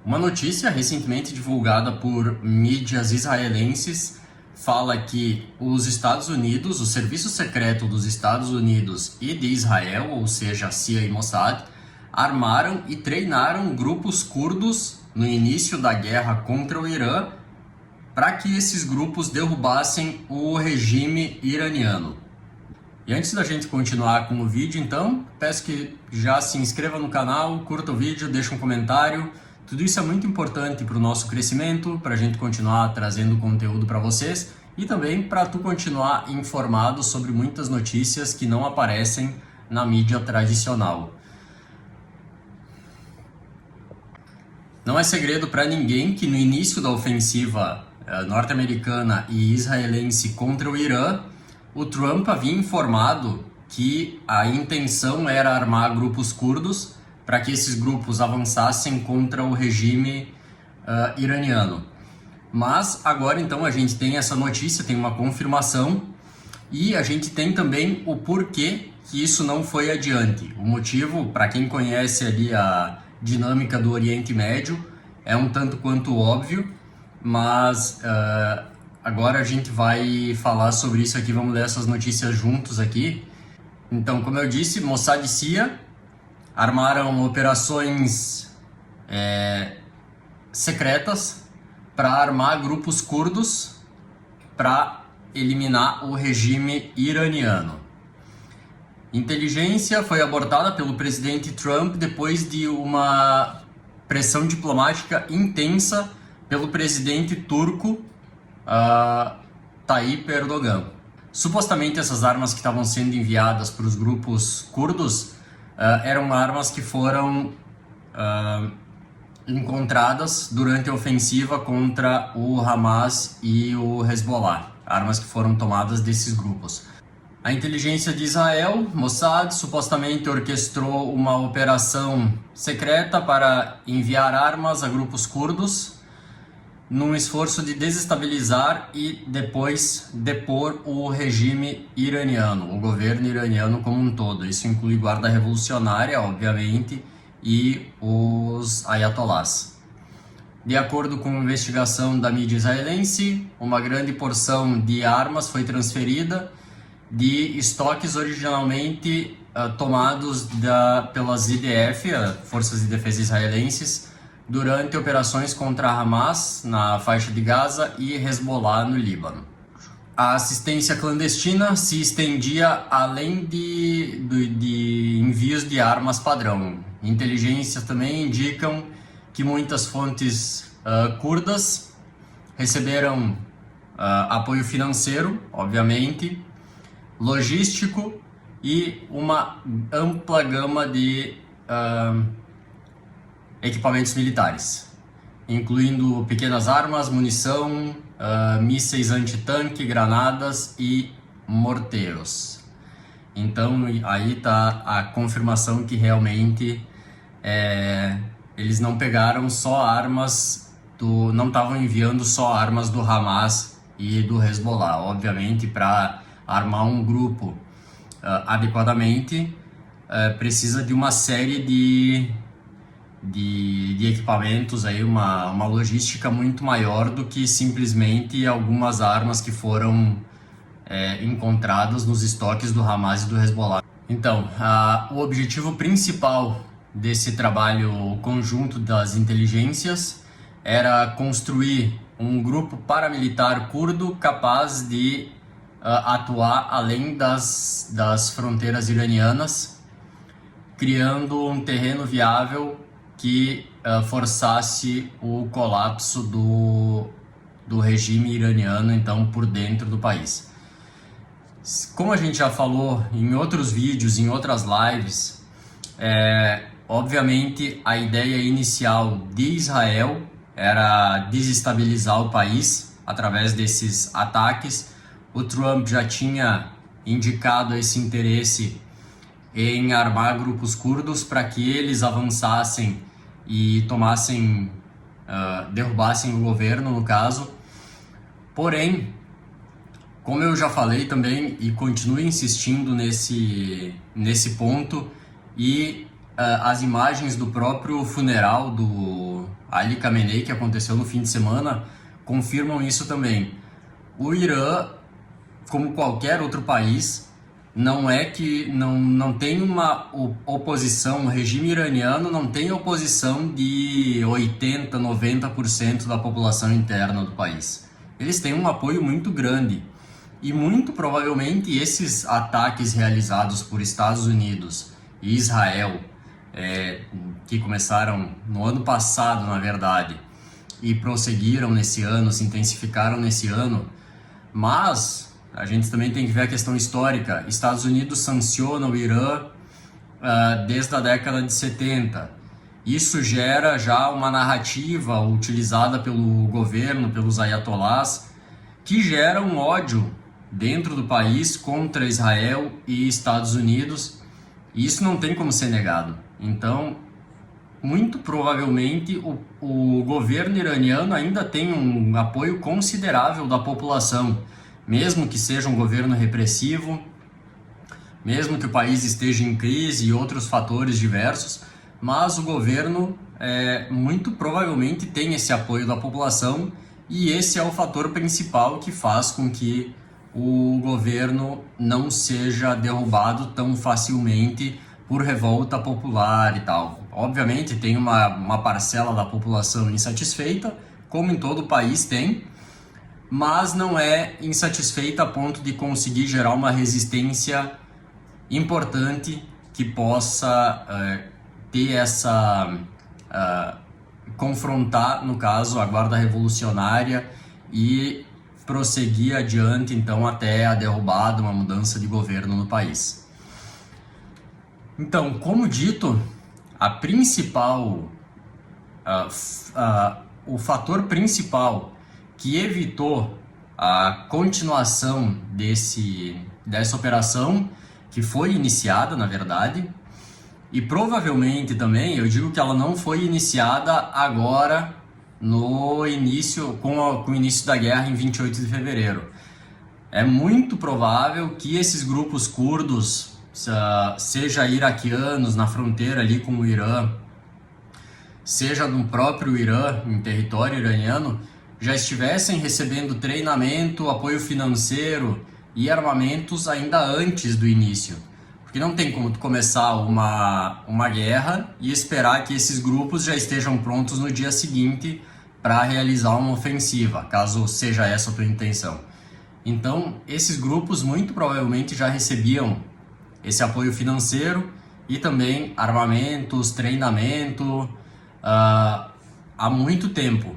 Uma notícia recentemente divulgada por mídias israelenses fala que os Estados Unidos, o Serviço Secreto dos Estados Unidos e de Israel, ou seja, a CIA e Mossad, armaram e treinaram grupos curdos no início da guerra contra o Irã para que esses grupos derrubassem o regime iraniano. E antes da gente continuar com o vídeo, então, peço que já se inscreva no canal, curta o vídeo, deixe um comentário. Tudo isso é muito importante para o nosso crescimento, para a gente continuar trazendo conteúdo para vocês e também para tu continuar informado sobre muitas notícias que não aparecem na mídia tradicional. Não é segredo para ninguém que no início da ofensiva norte-americana e israelense contra o Irã, o Trump havia informado que a intenção era armar grupos curdos para que esses grupos avançassem contra o regime iraniano. Mas agora então a gente tem essa notícia, tem uma confirmação e a gente tem também o porquê que isso não foi adiante. O motivo, para quem conhece ali a dinâmica do Oriente Médio, é um tanto quanto óbvio, mas agora a gente vai falar sobre isso aqui, vamos ler essas notícias juntos aqui. Então, como eu disse, Mossad e CIA armaram operações secretas para armar grupos curdos para eliminar o regime iraniano. Inteligência foi abordada pelo presidente Trump depois de uma pressão diplomática intensa pelo presidente turco Tayyip Erdogan. Supostamente essas armas que estavam sendo enviadas para os grupos curdos eram armas que foram encontradas durante a ofensiva contra o Hamas e o Hezbollah, armas que foram tomadas desses grupos. A inteligência de Israel, Mossad, supostamente orquestrou uma operação secreta para enviar armas a grupos curdos num esforço de desestabilizar e depois depor o regime iraniano, o governo iraniano como um todo. Isso inclui guarda revolucionária, obviamente, e os ayatollahs. De acordo com uma investigação da mídia israelense, uma grande porção de armas foi transferida de estoques originalmente tomados pelas IDF, Forças de Defesa Israelenses, durante operações contra Hamas na faixa de Gaza e Hezbollah no Líbano. A assistência clandestina se estendia além de envios de armas padrão. Inteligências também indicam que muitas fontes curdas receberam apoio financeiro, obviamente, logístico e uma ampla gama de equipamentos militares, incluindo pequenas armas, munição, mísseis antitanque, granadas e morteiros. Então aí está a confirmação que realmente eles não pegaram só armas não estavam enviando só armas do Hamas e do Hezbollah. Obviamente, para armar um grupo adequadamente precisa de uma série de equipamentos, aí uma logística muito maior do que simplesmente algumas armas que foram encontradas nos estoques do Hamas e do Hezbollah. Então, o objetivo principal desse trabalho conjunto das inteligências era construir um grupo paramilitar curdo capaz de atuar além das fronteiras iranianas, criando um terreno viável que forçasse o colapso do regime iraniano, então, por dentro do país. Como a gente já falou em outros vídeos, em outras lives, obviamente a ideia inicial de Israel era desestabilizar o país através desses ataques. O Trump já tinha indicado esse interesse em armar grupos curdos para que eles avançassem e derrubassem o governo, no caso. Porém, como eu já falei também e continuo insistindo nesse ponto, e as imagens do próprio funeral do do Ali Khamenei, que aconteceu no fim de semana, confirmam isso também. O Irã, como qualquer outro país, não tem uma oposição, o regime iraniano não tem oposição de 80, 90% da população interna do país. Eles têm um apoio muito grande e muito provavelmente esses ataques realizados por Estados Unidos e Israel, que começaram no ano passado, na verdade, e prosseguiram nesse ano, se intensificaram nesse ano, mas a gente também tem que ver a questão histórica. Estados Unidos sanciona o Irã desde a década de 70. Isso gera já uma narrativa utilizada pelo governo, pelos ayatolás, que gera um ódio dentro do país contra Israel e Estados Unidos. E isso não tem como ser negado. Então, muito provavelmente o governo iraniano ainda tem um apoio considerável da população, mesmo que seja um governo repressivo, mesmo que o país esteja em crise e outros fatores diversos, mas o governo muito provavelmente tem esse apoio da população, e esse é o fator principal que faz com que o governo não seja derrubado tão facilmente por revolta popular e tal. Obviamente tem uma parcela da população insatisfeita, como em todo o país tem, mas não é insatisfeita a ponto de conseguir gerar uma resistência importante que possa ter confrontar, no caso, a Guarda Revolucionária e prosseguir adiante, então, até a derrubada, uma mudança de governo no país. Então, como dito, o fator principal que evitou a continuação dessa operação, que foi iniciada, na verdade, e provavelmente também, eu digo que ela não foi iniciada agora, no início, com o início da guerra em 28 de fevereiro. É muito provável que esses grupos curdos, seja iraquianos na fronteira ali com o Irã, seja no próprio Irã, em território iraniano, já estivessem recebendo treinamento, apoio financeiro e armamentos ainda antes do início. Porque não tem como tu começar uma guerra e esperar que esses grupos já estejam prontos no dia seguinte para realizar uma ofensiva, caso seja essa a tua intenção. Então, esses grupos muito provavelmente já recebiam esse apoio financeiro e também armamentos, treinamento, há muito tempo.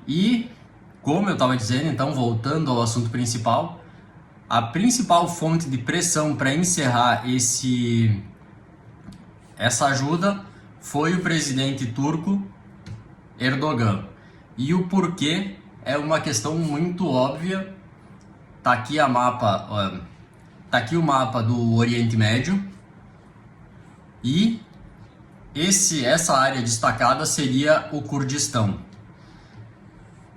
E, como eu estava dizendo, então, voltando ao assunto principal, a principal fonte de pressão para encerrar essa ajuda foi o presidente turco Erdogan. E o porquê é uma questão muito óbvia. Tá aqui o mapa do Oriente Médio, e essa área destacada seria o Kurdistão.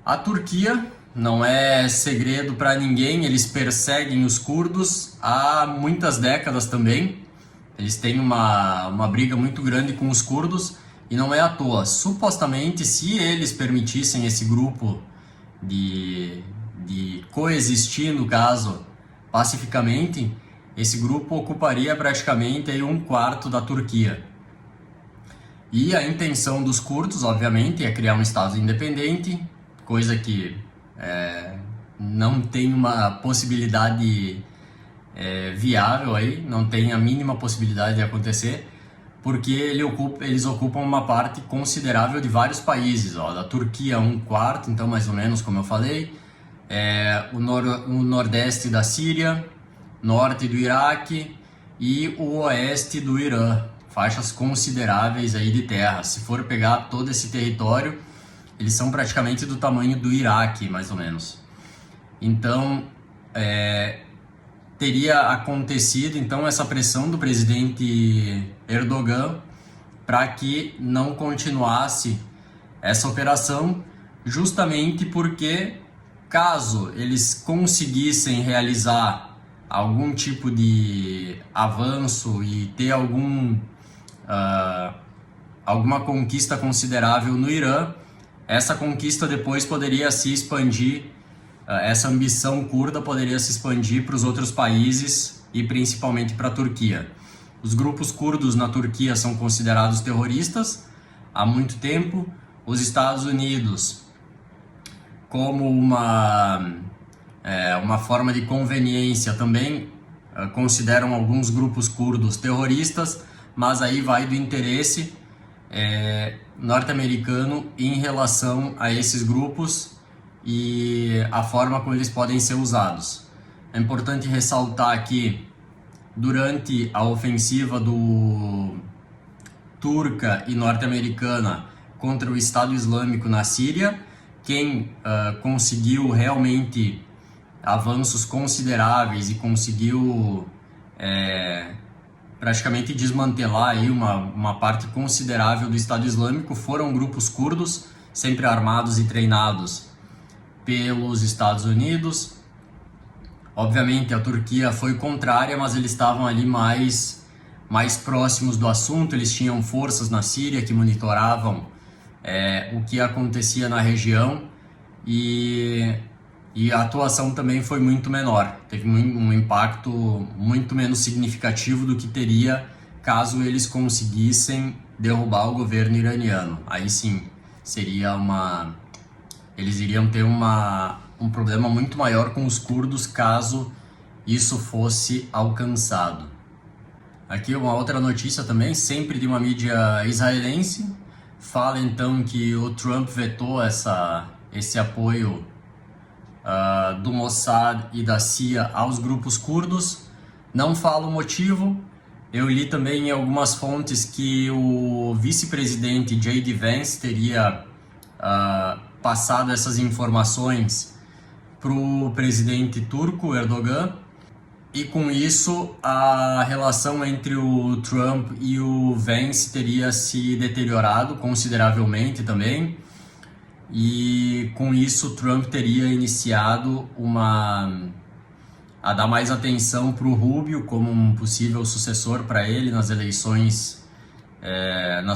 A Turquia, não é segredo para ninguém, eles perseguem os curdos há muitas décadas também. Eles têm uma briga muito grande com os curdos, e não é à toa. Supostamente, se eles permitissem esse grupo de coexistir, no caso, pacificamente, esse grupo ocuparia praticamente aí 1/4 da Turquia. E a intenção dos curdos, obviamente, é criar um Estado independente, coisa que não tem uma possibilidade viável aí, não tem a mínima possibilidade de acontecer, porque eles ocupam uma parte considerável de vários países. Da Turquia 1/4, então mais ou menos, como eu falei, o nordeste da Síria, norte do Iraque e o oeste do Irã, faixas consideráveis aí de terra. Se for pegar todo esse território, eles são praticamente do tamanho do Iraque, mais ou menos. Então, teria acontecido então essa pressão do presidente Erdogan para que não continuasse essa operação, justamente porque, caso eles conseguissem realizar algum tipo de avanço e ter alguma conquista considerável no Irã, essa conquista depois poderia se expandir, essa ambição curda poderia se expandir para os outros países e principalmente para a Turquia. Os grupos curdos na Turquia são considerados terroristas há muito tempo. Os Estados Unidos, como uma forma de conveniência, também consideram alguns grupos curdos terroristas, mas aí vai do interesse norte-americano em relação a esses grupos e a forma como eles podem ser usados. É importante ressaltar que durante a ofensiva turca e norte-americana contra o Estado Islâmico na Síria, quem conseguiu realmente avanços consideráveis e conseguiu praticamente desmantelar aí uma parte considerável do Estado Islâmico foram grupos curdos, sempre armados e treinados pelos Estados Unidos. Obviamente a Turquia foi contrária, mas eles estavam ali mais próximos do assunto. Eles tinham forças na Síria que monitoravam o que acontecia na região e a atuação também foi muito menor. Teve um impacto muito menos significativo do que teria caso eles conseguissem derrubar o governo iraniano. Aí sim, eles iriam ter um problema muito maior com os curdos caso isso fosse alcançado. Aqui uma outra notícia também, sempre de uma mídia israelense, fala então que o Trump vetou esse apoio do Mossad e da CIA aos grupos curdos. Não fala o motivo. Eu li também em algumas fontes que o vice-presidente J.D. Vance teria passado essas informações para o presidente turco Erdogan, e com isso a relação entre o Trump e o Vance teria se deteriorado consideravelmente também, e com isso o Trump teria iniciado a dar mais atenção para o Rubio como um possível sucessor para ele nas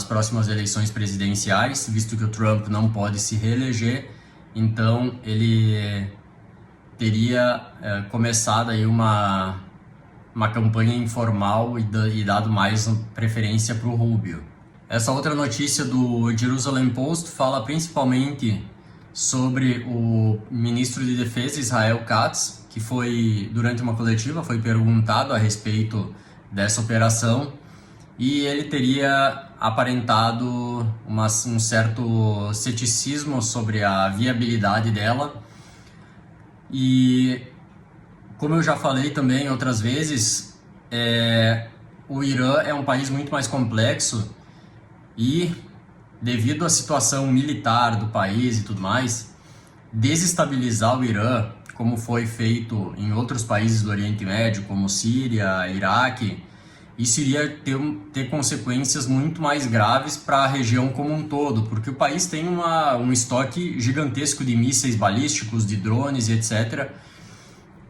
próximas eleições presidenciais, visto que o Trump não pode se reeleger. Então ele teria começado aí uma campanha informal e dado mais preferência para o Rubio. Essa outra notícia do Jerusalem Post fala principalmente sobre o ministro de Defesa Israel Katz, que durante uma coletiva foi perguntado a respeito dessa operação, e ele teria aparentado um certo ceticismo sobre a viabilidade dela. E como eu já falei também outras vezes, o Irã é um país muito mais complexo e, devido à situação militar do país e tudo mais, desestabilizar o Irã, como foi feito em outros países do Oriente Médio, como Síria, Iraque, isso iria ter consequências muito mais graves para a região como um todo, porque o país tem um estoque gigantesco de mísseis balísticos, de drones e etc.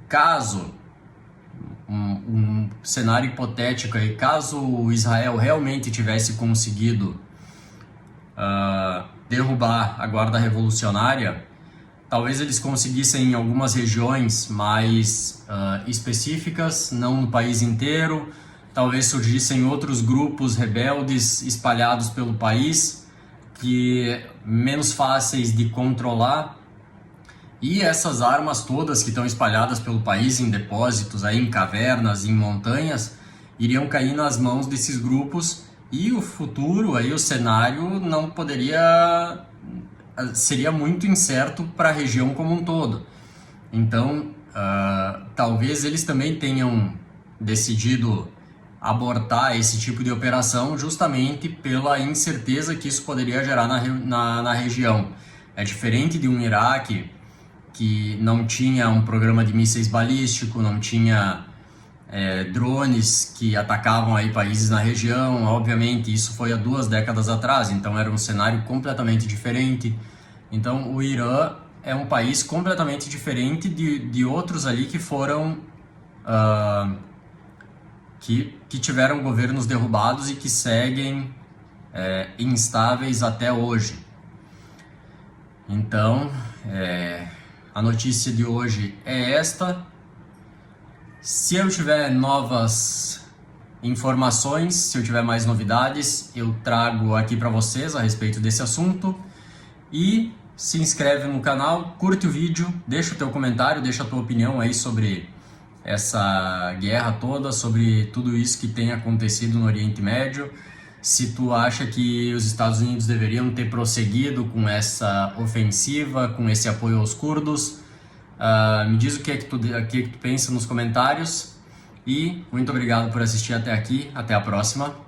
Caso, um cenário hipotético aí, caso Israel realmente tivesse conseguido derrubar a Guarda Revolucionária, talvez eles conseguissem em algumas regiões mais específicas, não no país inteiro. Talvez surgissem outros grupos rebeldes espalhados pelo país, que menos fáceis de controlar. E essas armas todas que estão espalhadas pelo país em depósitos, aí em cavernas, em montanhas, iriam cair nas mãos desses grupos, e o futuro, aí o cenário não seria muito incerto para a região como um todo. Então, talvez eles também tenham decidido abortar esse tipo de operação justamente pela incerteza que isso poderia gerar na região. É diferente de um Iraque que não tinha um programa de mísseis balístico, não tinha drones que atacavam aí países na região. Obviamente isso foi há 2 décadas atrás, então era um cenário completamente diferente. Então o Irã é um país completamente diferente de outros ali que foram que tiveram governos derrubados e que seguem instáveis até hoje. Então, a notícia de hoje é esta. Se eu tiver novas informações, se eu tiver mais novidades, eu trago aqui para vocês a respeito desse assunto. E se inscreve no canal, curte o vídeo, deixa o teu comentário, deixa a tua opinião aí sobre essa guerra toda, sobre tudo isso que tem acontecido no Oriente Médio. Se tu acha que os Estados Unidos deveriam ter prosseguido com essa ofensiva, com esse apoio aos curdos, me diz o que é que tu pensa nos comentários. E muito obrigado por assistir até aqui. Até a próxima.